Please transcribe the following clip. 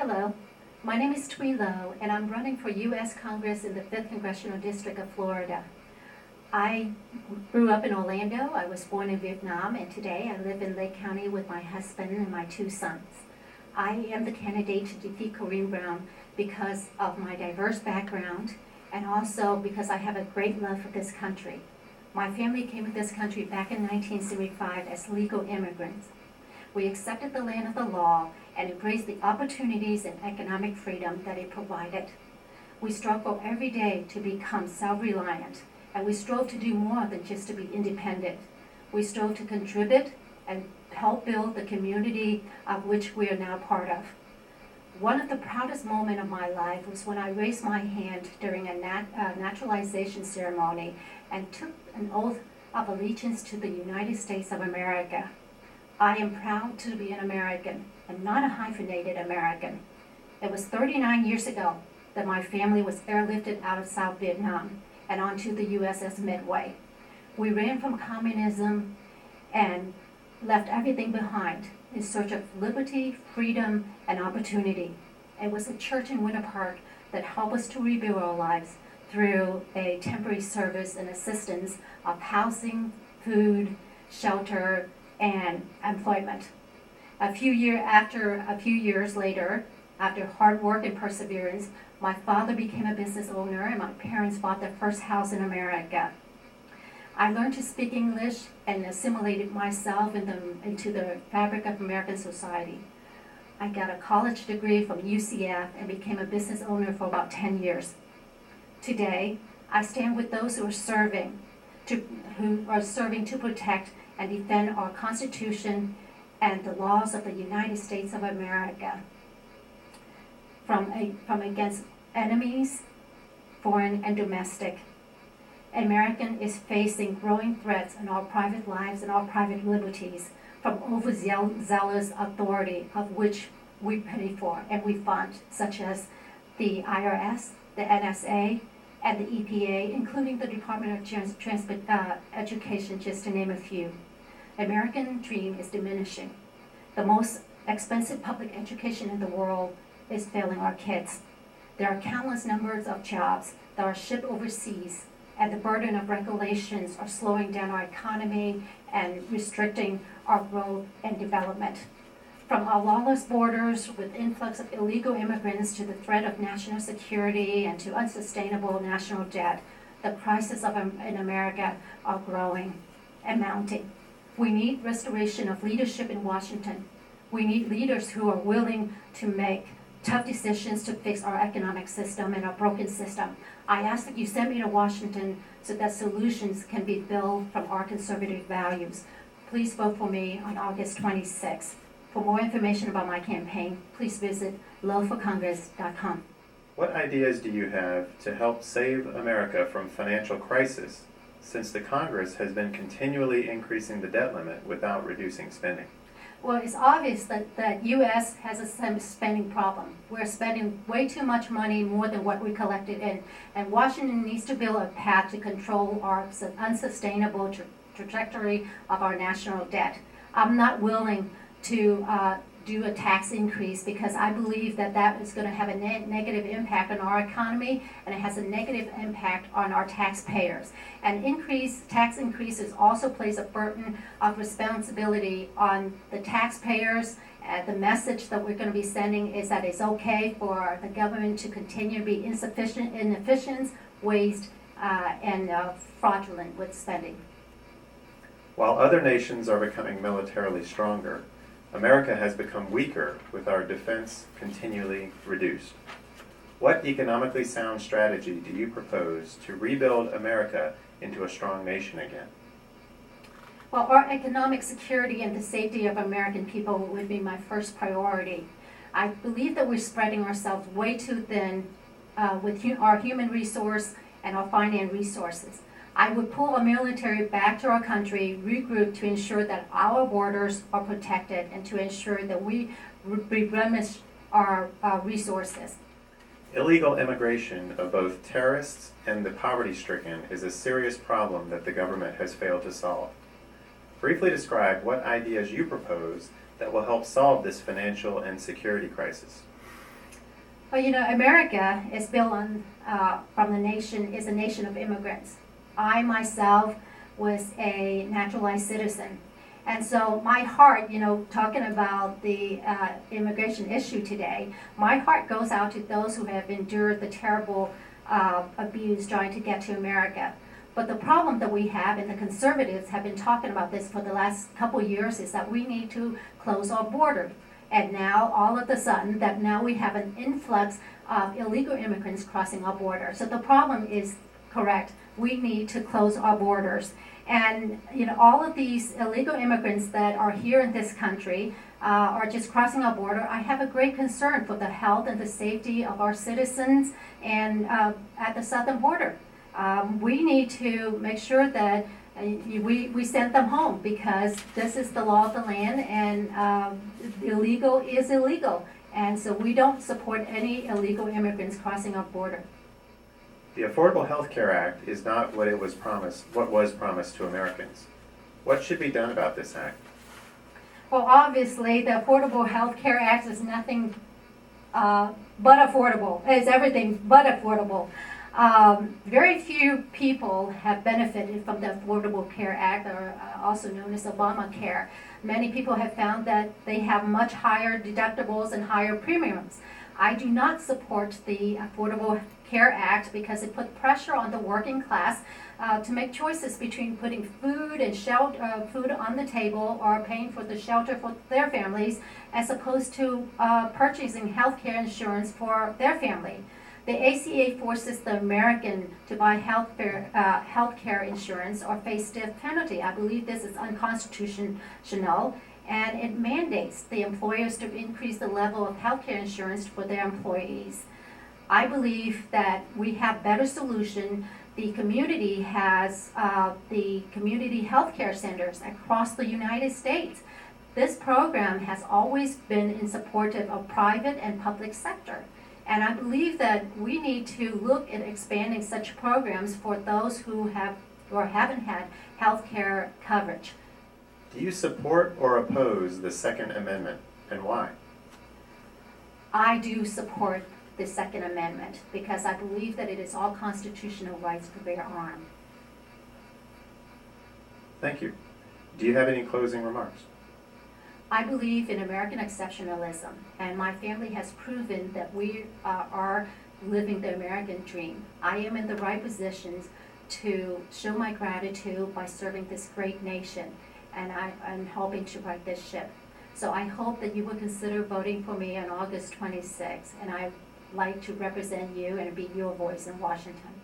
Hello, my name is Thuy Lowe, and I'm running for U.S. Congress in the 5th Congressional District of Florida. I grew up in Orlando. I was born in Vietnam, and today I live in Lake County with my husband and my 2 sons. I am the candidate to defeat Corrine Brown because of my diverse background and also because I have a great love for this country. My family came to this country back in 1975 as legal immigrants. We accepted the land of the law and embraced the opportunities and economic freedom that it provided. We struggle every day to become self-reliant, and we strove to do more than just to be independent. We strove to contribute and help build the community of which we are now part of. One of the proudest moments of my life was when I raised my hand during a naturalization ceremony and took an oath of allegiance to the United States of America. I am proud to be an American and not a hyphenated American. It was 39 years ago that my family was airlifted out of South Vietnam and onto the USS Midway. We ran from communism and left everything behind in search of liberty, freedom, and opportunity. It was a church in Winter Park that helped us to rebuild our lives through a temporary service and assistance of housing, food, shelter, and employment. A few years later, after hard work and perseverance, my father became a business owner and my parents bought their first house in America. I learned to speak English and assimilated myself into the fabric of American society. I got a college degree from UCF and became a business owner for about 10 years. Today, I stand with those who are serving to protect and defend our Constitution and the laws of the United States of America from against enemies, foreign and domestic. America is facing growing threats in our private lives and our private liberties from overzealous authority of which we pay for and we fund, such as the IRS, the NSA, and the EPA, including the Department of Education, just to name a few. American dream is diminishing. The most expensive public education in the world is failing our kids. There are countless numbers of jobs that are shipped overseas, and the burden of regulations are slowing down our economy and restricting our growth and development. From our lawless borders with influx of illegal immigrants to the threat of national security and to unsustainable national debt, the crises in America are growing and mounting. We need restoration of leadership in Washington. We need leaders who are willing to make tough decisions to fix our economic system and our broken system. I ask that you send me to Washington so that solutions can be built from our conservative values. Please vote for me on August 26th. For more information about my campaign, please visit loveforcongress.com. What ideas do you have to help save America from financial crisis, since the Congress has been continually increasing the debt limit without reducing spending? Well, it's obvious that U.S. has a spending problem. We're spending way too much money, more than what we collected in, and Washington needs to build a path to control our unsustainable trajectory of our national debt. I'm not willing to do a tax increase because I believe that is going to have a negative impact on our economy, and it has a negative impact on our taxpayers. And tax increases also place a burden of responsibility on the taxpayers. The message that we're going to be sending is that it's okay for the government to continue to be inefficient, waste, and fraudulent with spending. While other nations are becoming militarily stronger, America has become weaker with our defense continually reduced. What economically sound strategy do you propose to rebuild America into a strong nation again? Well, our economic security and the safety of American people would be my first priority. I believe that we're spreading ourselves way too thin with our human resource and our finance resources. I would pull our military back to our country, regroup to ensure that our borders are protected and to ensure that we replenish our resources. Illegal immigration of both terrorists and the poverty-stricken is a serious problem that the government has failed to solve. Briefly describe what ideas you propose that will help solve this financial and security crisis. Well, America is built on, is a nation of immigrants. I myself was a naturalized citizen. And so my heart, talking about the immigration issue today, my heart goes out to those who have endured the terrible abuse trying to get to America. But the problem that we have, and the conservatives have been talking about this for the last couple years, is that we need to close our border. And now, all of a sudden, that now we have an influx of illegal immigrants crossing our border. So the problem is correct. We need to close our borders. And all of these illegal immigrants that are here in this country are just crossing our border. I have a great concern for the health and the safety of our citizens and at the southern border. We need to make sure that we send them home, because this is the law of the land, and illegal is illegal. And so we don't support any illegal immigrants crossing our border. The Affordable Health Care Act is not what was promised to Americans. What should be done about this act? Well, obviously, the Affordable Health Care Act is nothing but affordable. It's everything but affordable. Very few people have benefited from the Affordable Care Act, or also known as Obamacare. Many people have found that they have much higher deductibles and higher premiums. I do not support the Affordable Care Act because it puts pressure on the working class to make choices between putting food and food on the table, or paying for the shelter for their families, as opposed to purchasing health care insurance for their family. The ACA forces the American to buy health care insurance or face stiff penalty. I believe this is unconstitutional, and it mandates the employers to increase the level of health care insurance for their employees. I believe that we have better solution. The community has the community health care centers across the United States. This program has always been in support of private and public sector. And I believe that we need to look at expanding such programs for those who have or haven't had health care coverage. Do you support or oppose the Second Amendment, and why? I do support the Second Amendment because I believe that it is all constitutional rights to bear arms. Thank you. Do you have any closing remarks? I believe in American exceptionalism, and my family has proven that we are living the American dream. I am in the right positions to show my gratitude by serving this great nation, and I'm helping to right this ship. So I hope that you will consider voting for me on August 26th, and I'd like to represent you and be your voice in Washington.